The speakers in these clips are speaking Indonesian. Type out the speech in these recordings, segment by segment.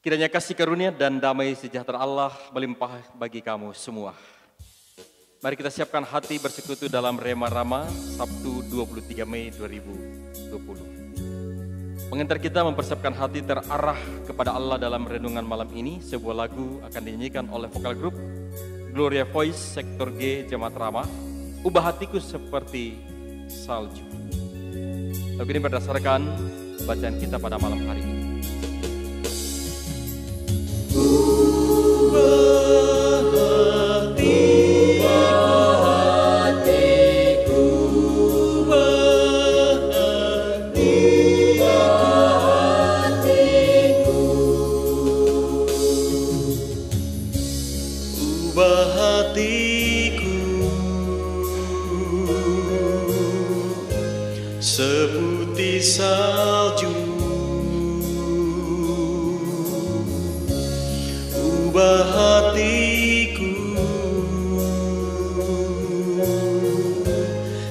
Kiranya kasih karunia dan damai sejahtera Allah melimpah bagi kamu semua. Mari kita siapkan hati bersekutu dalam Rema Rama Sabtu 23 Mei 2020. Pengantar kita mempersiapkan hati terarah kepada Allah dalam renungan malam ini. Sebuah lagu akan dinyanyikan oleh vokal grup Gloria Voice Sektor G Jemaat Rama. Ubah hatiku seperti salju. Lagu ini berdasarkan bacaan kita pada malam hari ini. Seputih salju, ubah hatiku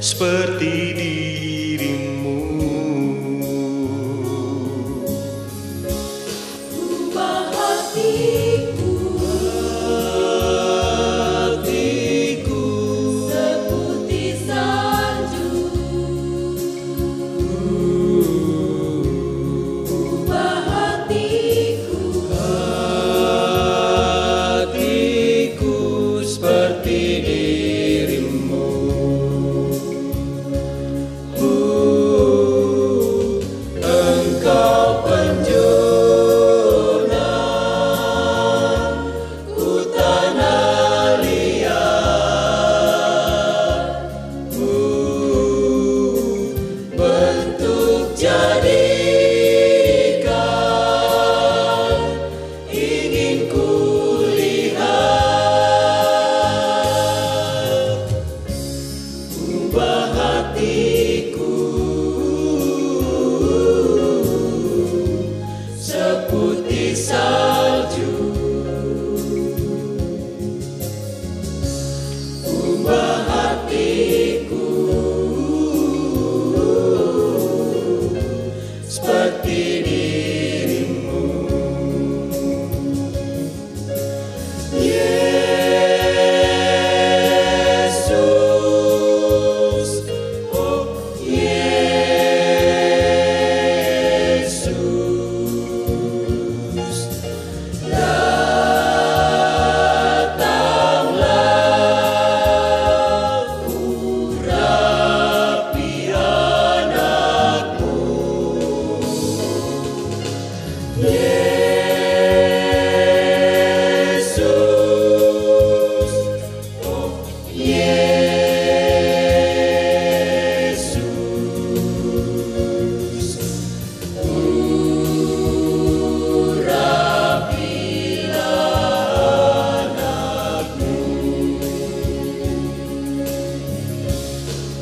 seperti dirimu. Ubah hatiku, seputih salju. Seputih salju, ubah hatiku seperti dirimu. Yesus, oh Yesus, datanglah urapi anakmu. Yesus, oh Yesus, urapilah anakmu.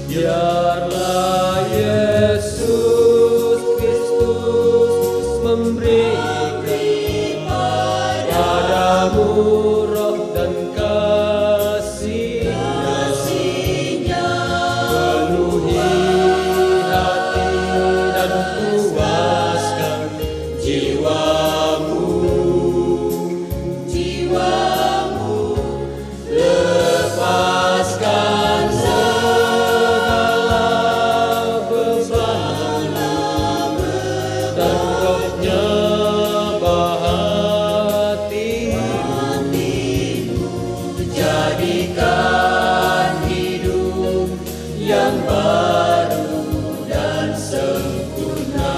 Biarlah Yesus Kristus memberi padamu roh dan kasih-Nya, penuhi hati dan puaskan jiwamu, lepaskan segala beban dan rohnya hatimu, jadikan hidup yang baru dan sempurna.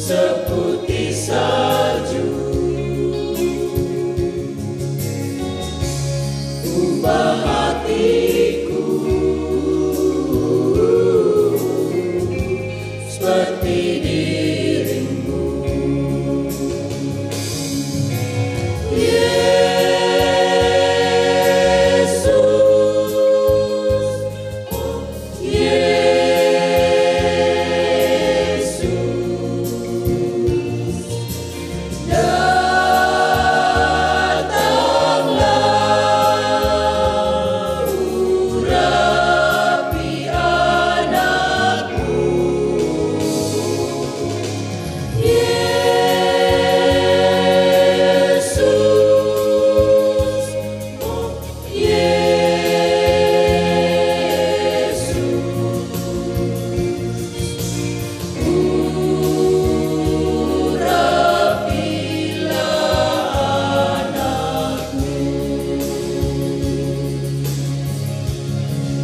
seputih salju. Ubah hatiku seperti dirimu.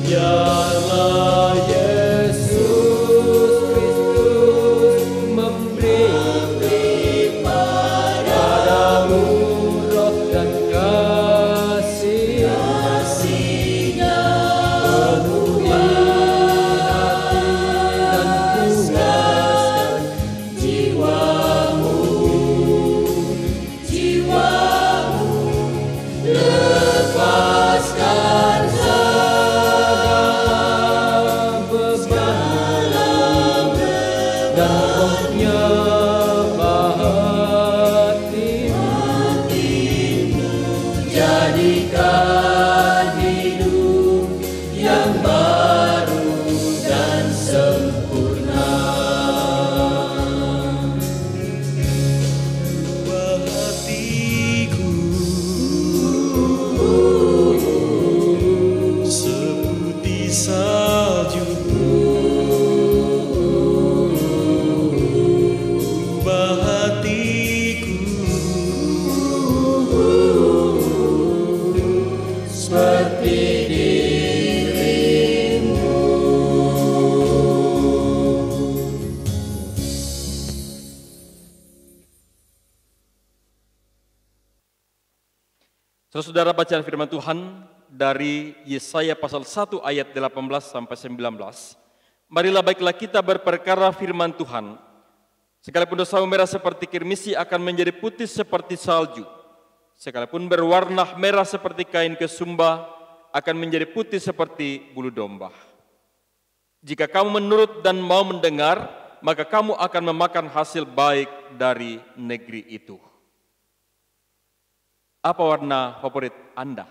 Biarlah Yesus Kristus memberi padamu roh dan kasih-Nya, penuhi hati dan puaskan jiwamu, lepaskan jadikan hidup yang baru dan sempurna. ubah hatiku seputih salju. Ubah hatiku Seperti dirimu. Saudara, bacaan firman Tuhan dari Yesaya pasal 1 ayat 18 sampai 19. Marilah baiklah kita berperkara firman Tuhan. Sekalipun dosamu merah seperti kirmisi akan menjadi putih seperti salju. Sekalipun berwarna merah seperti kain kesumba akan menjadi putih seperti bulu domba. Jika kamu menurut dan mau mendengar, maka kamu akan memakan hasil baik dari negeri itu. Apa warna favorit Anda?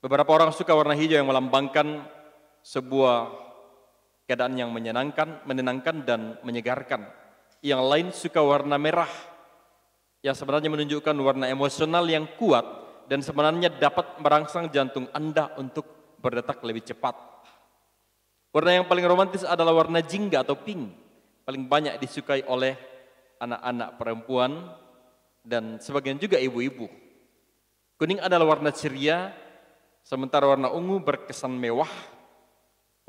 Beberapa orang suka warna hijau yang melambangkan sebuah keadaan yang menenangkan dan menyegarkan. Yang lain suka warna merah, yang sebenarnya menunjukkan warna emosional yang kuat dan sebenarnya dapat merangsang jantung Anda untuk berdetak lebih cepat. Warna yang paling romantis adalah warna jingga atau pink, paling banyak disukai oleh anak-anak perempuan dan sebagian juga ibu-ibu. Kuning adalah warna ceria, sementara warna ungu berkesan mewah.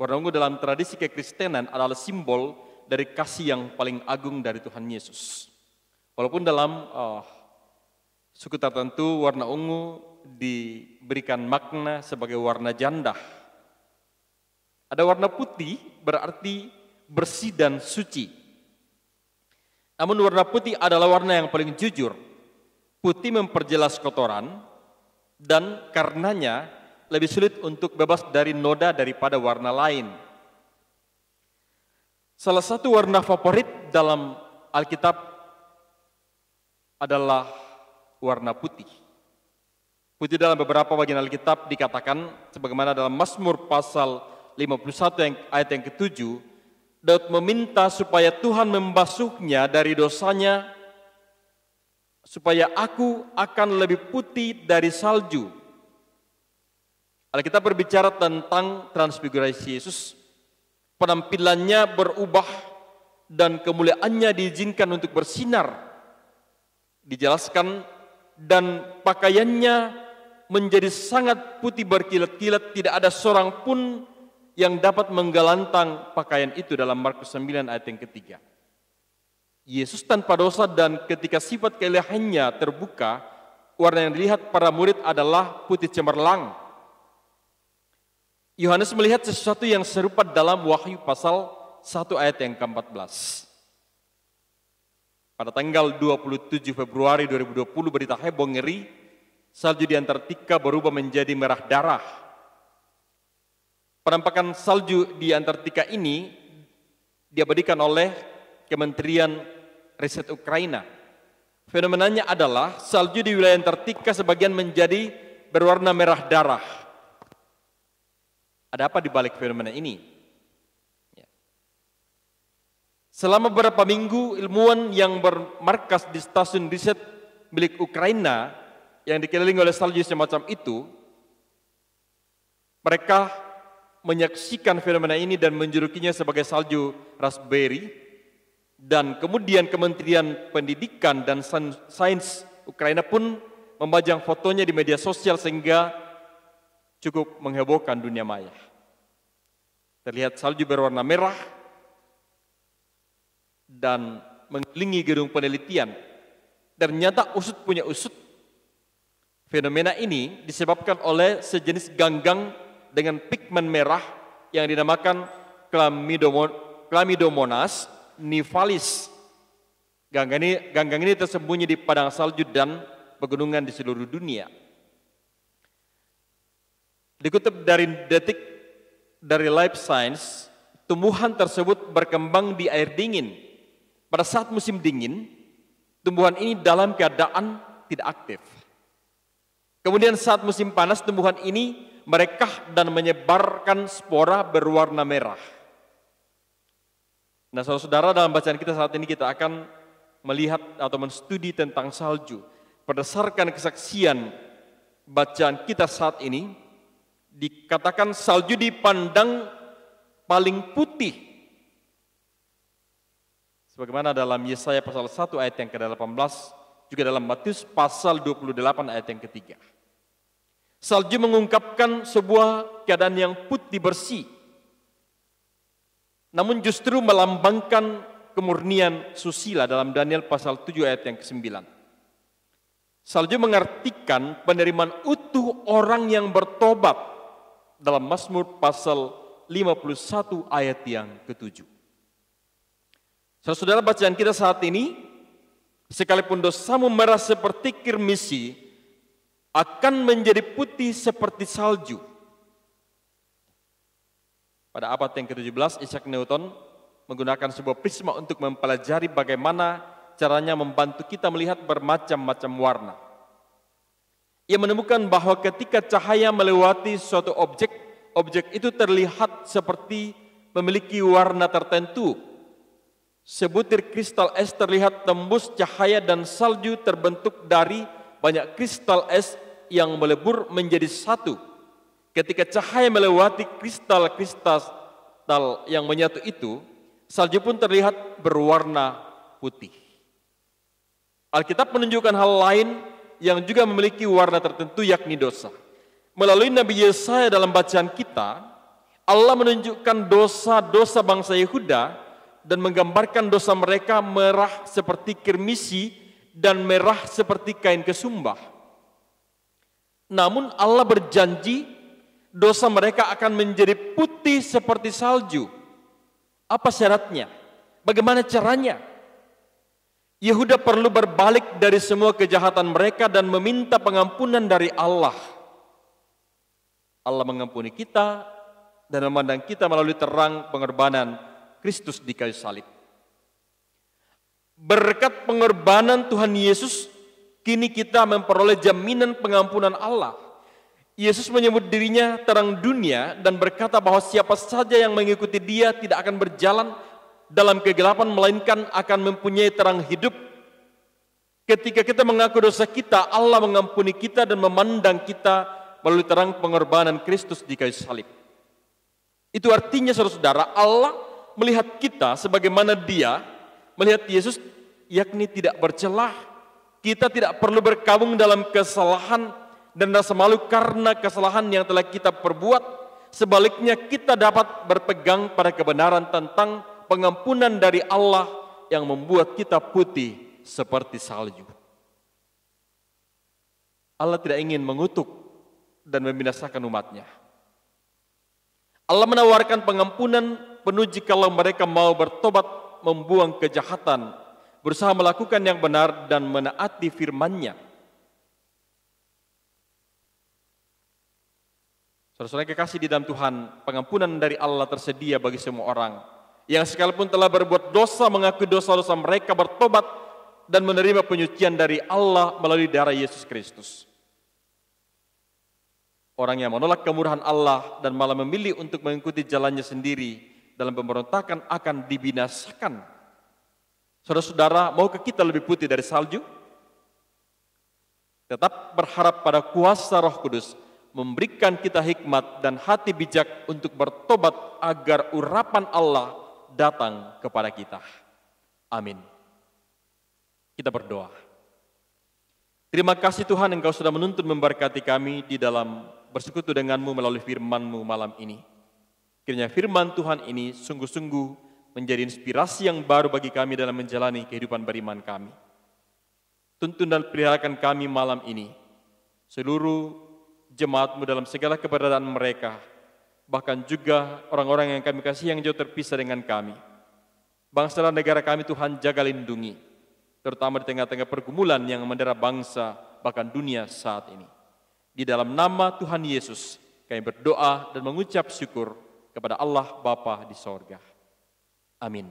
Warna ungu dalam tradisi kekristenan adalah simbol dari kasih yang paling agung dari Tuhan Yesus. Walaupun dalam suku tertentu warna ungu diberikan makna sebagai warna janda. Ada warna putih berarti bersih dan suci. Namun warna putih adalah warna yang paling jujur. Putih memperjelas kotoran dan karenanya lebih sulit untuk bebas dari noda daripada warna lain. Salah satu warna favorit dalam Alkitab adalah warna putih. Putih dalam beberapa bagian Alkitab dikatakan sebagaimana dalam Mazmur pasal 51 ayat yang ke-7, Daud meminta supaya Tuhan membasuhnya dari dosanya, supaya aku akan lebih putih dari salju. Alkitab berbicara tentang transfigurasi Yesus, penampilannya berubah dan kemuliaannya diizinkan untuk bersinar. Dijelaskan dan pakaiannya menjadi sangat putih berkilat-kilat, tidak ada seorang pun yang dapat menggelantang pakaian itu dalam Markus 9 ayat yang ketiga. Yesus tanpa dosa dan ketika sifat keilahiannya terbuka, warna yang dilihat para murid adalah putih cemerlang. Yohanes melihat sesuatu yang serupa dalam Wahyu pasal 1 ayat yang ke-14. Pada tanggal 27 Februari 2020 berita heboh ngeri, salju di Antartika berubah menjadi merah darah. Penampakan salju di Antartika ini diabadikan oleh Kementerian Riset Ukraina. Fenomenanya adalah salju di wilayah Antartika sebagian menjadi berwarna merah darah. Ada apa di balik fenomena ini? Selama beberapa minggu, ilmuwan yang bermarkas di stasiun riset milik Ukraina yang dikelilingi oleh salju semacam itu, mereka menyaksikan fenomena ini dan menjulukinya sebagai salju raspberry. Dan kemudian Kementerian Pendidikan dan Sains Ukraina pun membajang fotonya di media sosial sehingga cukup menghebohkan dunia maya. Terlihat salju berwarna merah dan mengelilingi gedung penelitian. Ternyata usut punya usut. Fenomena ini disebabkan oleh sejenis ganggang dengan pigmen merah yang dinamakan Chlamydomonas nivalis. Ganggang ini tersembunyi di padang salju dan pegunungan di seluruh dunia. Dikutip dari Detik dari Life Science, tumbuhan tersebut berkembang di air dingin. Pada saat musim dingin, tumbuhan ini dalam keadaan tidak aktif. Kemudian saat musim panas, tumbuhan ini merekah dan menyebarkan spora berwarna merah. Nah, saudara-saudara, dalam bacaan kita saat ini kita akan melihat atau menstudi tentang salju. Berdasarkan kesaksian bacaan kita saat ini, dikatakan salju dipandang paling putih. Sebagaimana dalam Yesaya pasal 1 ayat yang ke-18, juga dalam Matius pasal 28 ayat yang ketiga. Salju mengungkapkan sebuah keadaan yang putih bersih, namun justru melambangkan kemurnian susila dalam Daniel pasal 7 ayat yang ke-9. Salju mengartikan penerimaan utuh orang yang bertobat dalam Mazmur pasal 51 ayat yang ke-7. Saudara, bacaan kita saat ini, sekalipun dosamu merah seperti kirmisi, akan menjadi putih seperti salju. Pada abad yang ke-17, Isaac Newton menggunakan sebuah prisma untuk mempelajari bagaimana caranya membantu kita melihat bermacam-macam warna. Ia menemukan bahwa ketika cahaya melewati suatu objek, objek itu terlihat seperti memiliki warna tertentu. Sebutir kristal es terlihat tembus cahaya dan salju terbentuk dari banyak kristal es yang melebur menjadi satu. Ketika cahaya melewati kristal-kristal yang menyatu itu, salju pun terlihat berwarna putih. Alkitab menunjukkan hal lain yang juga memiliki warna tertentu, yakni dosa. Melalui Nabi Yesaya dalam bacaan kita, Allah menunjukkan dosa-dosa bangsa Yehuda dan menggambarkan dosa mereka merah seperti kirmisi dan merah seperti kain kesumbah. Namun Allah berjanji dosa mereka akan menjadi putih seperti salju. Apa syaratnya? Bagaimana caranya? Yehuda perlu berbalik dari semua kejahatan mereka dan meminta pengampunan dari Allah. Allah mengampuni kita dan memandang kita melalui terang pengorbanan Kristus di kayu salib. Berkat pengorbanan Tuhan Yesus, kini kita memperoleh jaminan pengampunan Allah. Yesus menyebut dirinya terang dunia dan berkata bahwa siapa saja yang mengikuti Dia tidak akan berjalan dalam kegelapan, melainkan akan mempunyai terang hidup. Ketika kita mengaku dosa kita, Allah mengampuni kita dan memandang kita melalui terang pengorbanan Kristus di kayu salib. Itu artinya, saudara-saudara, Allah melihat kita sebagaimana Dia melihat Yesus, yakni tidak bercelah. Kita tidak perlu berkabung dalam kesalahan dan rasa malu karena kesalahan yang telah kita perbuat. sebaliknya kita dapat berpegang pada kebenaran tentang pengampunan dari Allah yang membuat kita putih seperti salju. Allah tidak ingin mengutuk dan membinasakan umatnya. Allah menawarkan pengampunan penuh jikalau mereka mau bertobat, membuang kejahatan, berusaha melakukan yang benar dan menaati firman-Nya. Saudara-saudara kekasih di dalam Tuhan, pengampunan dari Allah tersedia bagi semua orang yang sekalipun telah berbuat dosa, mengakui dosa-dosa mereka, bertobat dan menerima penyucian dari Allah melalui darah Yesus Kristus. Orang yang menolak kemurahan Allah dan malah memilih untuk mengikuti jalannya sendiri dalam pemberontakan akan dibinasakan. Saudara-saudara, maukah kita lebih putih dari salju? Tetap berharap pada kuasa Roh Kudus memberikan kita hikmat dan hati bijak untuk bertobat agar urapan Allah datang kepada kita. Amin. Kita berdoa. Terima kasih Tuhan, Engkau sudah menuntun memberkati kami di dalam bersekutu dengan-Mu melalui firman-Mu malam ini. Kiranya firman Tuhan ini sungguh-sungguh menjadi inspirasi yang baru bagi kami dalam menjalani kehidupan beriman kami. Tuntun dan peliharakan kami malam ini, seluruh jemaat-Mu dalam segala keberadaan mereka, bahkan juga orang-orang yang kami kasih yang jauh terpisah dengan kami. Bangsa dan negara kami Tuhan jaga lindungi, terutama di tengah-tengah pergumulan yang mendera bangsa bahkan dunia saat ini. Di dalam nama Tuhan Yesus kami berdoa dan mengucap syukur kepada Allah Bapa di sorga. Amin.